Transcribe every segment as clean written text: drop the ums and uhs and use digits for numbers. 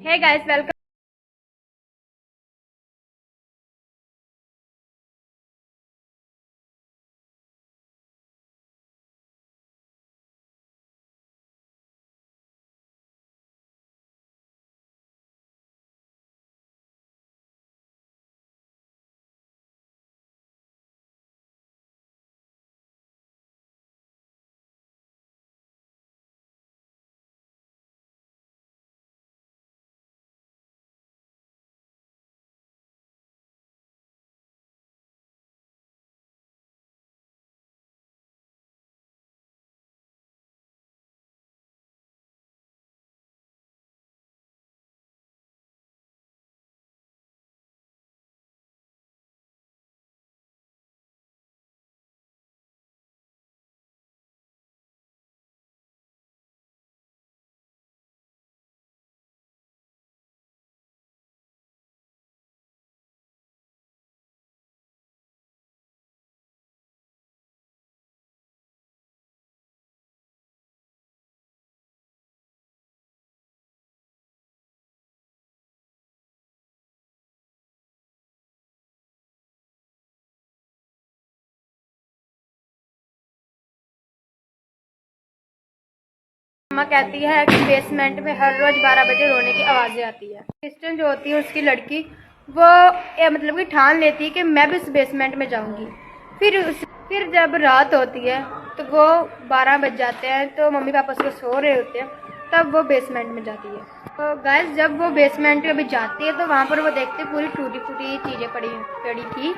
Hey guys welcome. मम्मा कहती है कि बेसमेंट में हर रोज 12 बजे रोने की आवाजें आती है। क्रिस्टन जो होती है उसकी लड़की वो मतलब कि ठान लेती है कि मैं भी उस बेसमेंट में जाऊंगी। फिर जब रात होती है तो वो 12 बज जाते हैं तो मम्मी पापा उसको सो रहे होते हैं, तब वो बेसमेंट में जाती है। तो गाइस जब वो बेसमेंट में अभी जाती है तो वहाँ पर वो देखते पूरी टूटी फूटी चीज़ें पड़ी थी।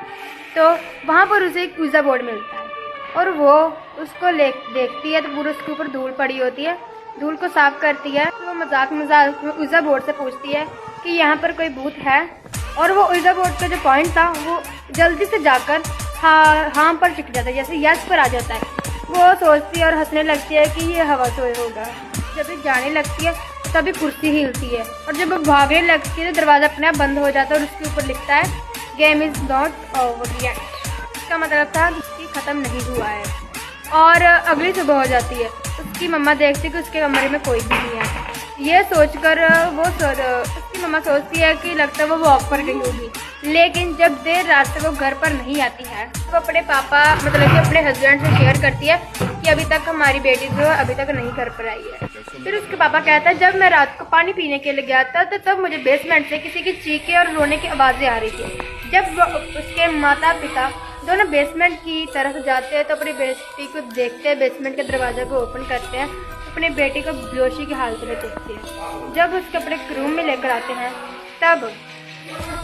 तो वहाँ पर उसे एक पिज़्ज़ा बोर्ड मिलता है और वो उसको देखती है तो पूरे उसके ऊपर धूल पड़ी होती है। धूल को साफ करती है तो वो मजाक में उज़ा बोर्ड से पूछती है कि यहाँ पर कोई भूत है, और वो उज़ा बोर्ड का जो पॉइंट था वो जल्दी से जाकर हाँ पर टिक जाता है, जैसे यस पर आ जाता है। वो सोचती है और हंसने लगती है कि ये हवा से होगा। जब ये जाने लगती है तभी कुर्सी हिलती है और जब वो भागने लगती है तो दरवाज़ा अपने आप बंद हो जाता है और उसके ऊपर लिखता है game is not over yet. इसका मतलब था कि ख़त्म नहीं हुआ है। और अगली सुबह हो जाती है, उसकी मम्मा देखती है कि उसके कमरे में कोई भी नहीं है। ये सोचकर उसकी मम्मा सोचती है कि लगता है वो वॉक पर गई होगी, लेकिन जब देर रात तक वो घर पर नहीं आती है तो अपने पापा मतलब कि अपने हस्बैंड से शेयर करती है कि अभी तक हमारी बेटी जो अभी तक नहीं घर पर आई है। फिर उसके पापा कहता है जब मैं रात को पानी पीने के लिए गया था तो तब मुझे बेसमेंट से किसी की चीखें और रोने की आवाज़ें आ रही थी। जब उसके माता पिता दोनों बेसमेंट की तरफ जाते हैं तो अपनी बेटी को देखते हैं, बेसमेंट के दरवाज़े को ओपन करते हैं, अपनी बेटी को बेहोशी की हालत में देखते हैं। जब उसके अपने रूम में लेकर आते हैं तब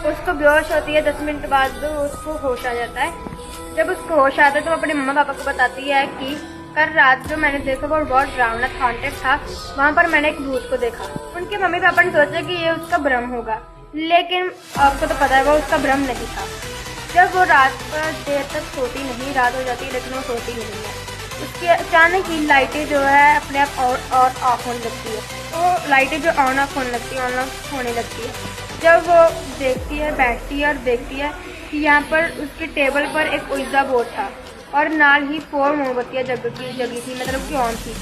उसको बेहोश होती है। 10 मिनट बाद उसको होश आ जाता है। जब उसको होश आता है तो अपने मम्मा पापा को बताती है कि कल रात जो मैंने देखा वो बहुत डरावना हॉन्टेड था, वहाँ पर मैंने एक भूत को देखा। उनके मम्मी पापा ने सोचा कि ये उसका भ्रम होगा, लेकिन आपको तो पता है वो उसका भ्रम नहीं था। जब वो रात पर देर तक सोती नहीं, रात हो जाती है लेकिन वो सोती नहीं है। उसकी अचानक ही लाइटें जो है अपने आप और ऑफ होने लगती है। तो लाइटें जो ऑन ऑफ होने लगती है, ऑन ऑफ होने लगती है। जब वो देखती है, बैठती है और देखती है कि यहाँ पर उसके टेबल पर एक उज़ा बोर्ड था और नाल ही 4 मोमबत्तियाँ जगी थी, मतलब कि ऑन थी।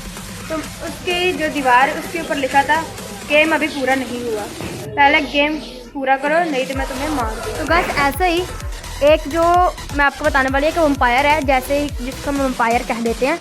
तो उसकी जो दीवार उसके ऊपर लिखा था गेम अभी पूरा नहीं हुआ, पहले गेम पूरा करो नहीं तो मैं तुम्हें मार दूँ। तो बस ऐसा ही एक जो मैं आपको बताने वाली है कि वम्पायर है, जैसे जिसको हम वम्पायर कह देते हैं,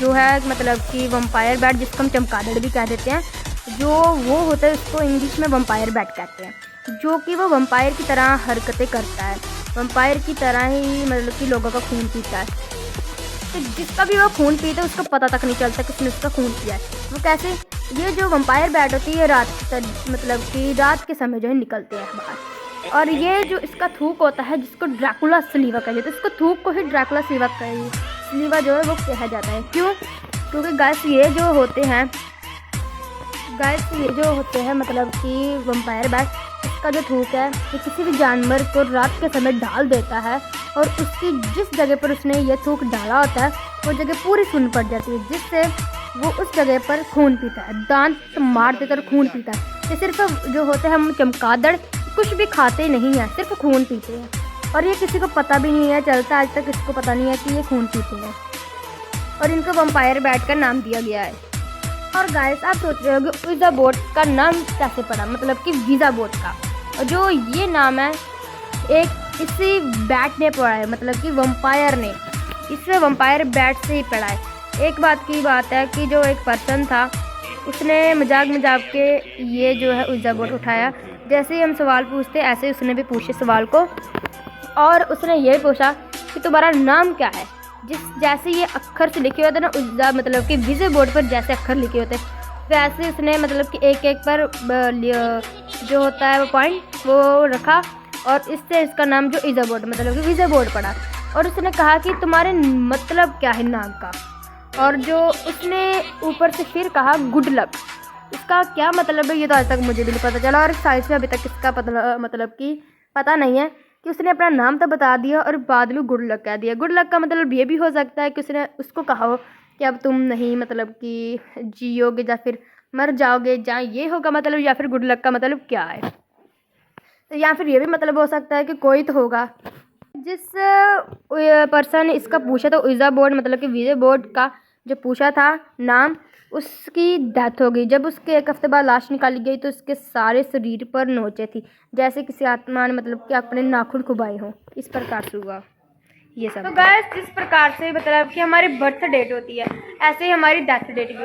जो है मतलब कि वम्पायर बैट, जिसको हम चमगादड़ भी कह देते हैं, जो वो होता है उसको इंग्लिश में वम्पायर बैट कहते हैं, जो कि वो वम्पायर की तरह हरकतें करता है, वम्पायर की तरह ही मतलब कि लोगों का खून पीता है। तो जिसका भी वो खून पीता है उसको पता तक नहीं चलता कि उसने उसका खून पिया है। वो कैसे, ये जो वम्पायर बैट होती है मतलब कि रात के समय जो है निकलते हैं बाहर, और ये जो इसका थूक होता है जिसको ड्रैकुला स्लीवा कहते हैं, तो इसको थूक को ही ड्रैकुला स्लीवा जो है वो कहा जाता है। क्यों? क्योंकि गाइस ये जो होते हैं मतलब कि वम्पायर बैट, इसका जो थूक है ये किसी भी जानवर को रात के समय डाल देता है और उसकी जिस जगह पर उसने ये थूक डाला होता है वो जगह पूरी सुन्न पड़ जाती है, जिससे वो उस जगह पर खून पीता है, दांत मार देकर खून पीता है। ये सिर्फ जो होते हैं हम चमगादड़ कुछ भी खाते नहीं हैं, सिर्फ खून पीते हैं, और ये किसी को पता भी नहीं है चलता, आज तक किसी को पता नहीं है कि ये खून पीते हैं, और इनको वम्पायर बैट का नाम दिया गया है। और गाइस आप सोच रहे होगे वीज़ा बोट का नाम कैसे पड़ा, मतलब कि वीज़ा बोट का। और जो ये नाम है एक इसी बैट ने पड़ा है, मतलब कि वम्पायर ने, इसमें वम्पायर बैट से ही पड़ा है। एक बात की बात है कि जो एक पर्सन था उसने मजाक के ये जो है वीज़ा बोट उठाया। जैसे ही हम सवाल पूछते ऐसे उसने भी पूछे सवाल को, और उसने ये पूछा कि तुम्हारा नाम क्या है। जैसे ये अक्षर से लिखे होते ना वीज़ा, मतलब कि वीज़ा बोर्ड पर जैसे अक्षर लिखे होते वैसे उसने मतलब कि एक एक पर जो होता है वो पॉइंट वो रखा, और इससे इसका नाम जो वीज़ा बोर्ड मतलब कि वीज़ा बोर्ड पड़ा। और उसने कहा कि तुम्हारे मतलब क्या है नाम का, और जो उसने ऊपर से फिर कहा गुड लक। इसका क्या मतलब है ये तो आज तक मुझे भी नहीं पता चला, और साइंस में अभी तक इसका मतलब कि पता नहीं है कि उसने अपना नाम तो बता दिया और बाद में गुड लक कह दिया। गुड लक का मतलब ये भी हो सकता है कि उसने उसको कहा हो कि अब तुम नहीं मतलब कि जियोगे या फिर मर जाओगे, जहाँ ये होगा मतलब, या फिर गुड लक का मतलब क्या है। तो या फिर ये भी मतलब हो सकता है कि कोई तो होगा जिस पर्सन इसका पूछा था वीज़ा बोर्ड मतलब कि वीज़ा बोर्ड का जो पूछा था नाम, उसकी डेथ हो गई। जब उसके एक हफ्ते बाद लाश निकाली गई तो उसके सारे शरीर पर नोचें थी, जैसे किसी आत्मा ने मतलब कि अपने नाखून खुबाए हों। इस प्रकार से हुआ ये सब। तो गाइस जिस प्रकार से मतलब कि हमारी बर्थ डेट होती है ऐसे ही हमारी डेथ डेट भी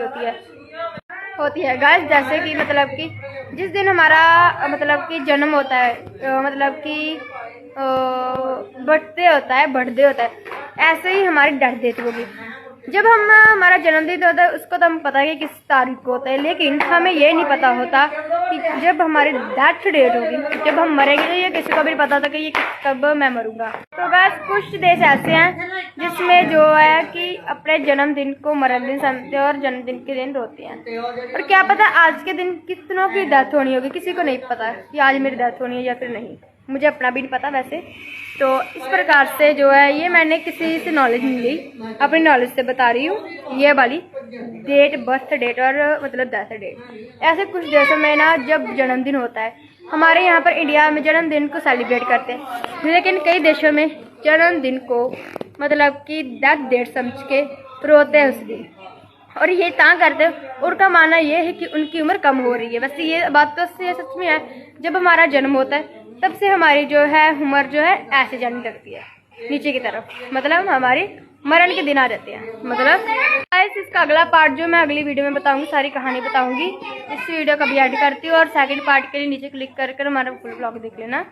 होती है गाइस। जैसे कि मतलब कि जिस दिन हमारा मतलब कि जन्म होता है मतलब कि बर्थडे होता है ऐसे ही हमारी डेथ डेट होगी। जब हमारा जन्मदिन होता है उसको तो हम पता है कि किस तारीख को होता है, लेकिन हमें ये नहीं पता होता कि जब हमारी डेथ डेट होगी, जब हम मरेंगे, तो ये किसी को भी पता था कि ये कब मैं मरूंगा। तो बस कुछ देश ऐसे हैं जिसमें जो है कि अपने जन्मदिन को मरणदिन समझते हैं और जन्मदिन के दिन रोते हैं। और क्या पता आज के दिन कितनों की डेथ होनी होगी, किसी को नहीं पता कि आज मेरी डेथ होनी है या फिर नहीं। मुझे अपना भी नहीं पता वैसे। तो इस प्रकार से जो है ये मैंने किसी से नॉलेज मिली, अपनी नॉलेज से बता रही हूँ ये वाली डेट, बर्थ डेट और मतलब डेथ डेट। ऐसे कुछ देशों में ना जब जन्मदिन होता है, हमारे यहाँ पर इंडिया में जन्मदिन को सेलिब्रेट करते हैं, लेकिन कई देशों में जन्मदिन को मतलब कि डेथ डेट समझ के रोते हैं उस दिन। और ये ता करते हैं, उनका मानना ये है कि उनकी उम्र कम हो रही है। वैसे ये बात तो सच में है, जब हमारा जन्म होता है तब से हमारी जो है उम्र जो है ऐसे जाने लगती है नीचे की तरफ, मतलब हमारे मरण के दिन आ जाते हैं। मतलब इसका अगला पार्ट जो मैं अगली वीडियो में बताऊंगी, सारी कहानी बताऊंगी। इस वीडियो का भी ऐड करती हूँ, और सेकंड पार्ट के लिए नीचे क्लिक कर हमारा फुल ब्लॉग देख लेना।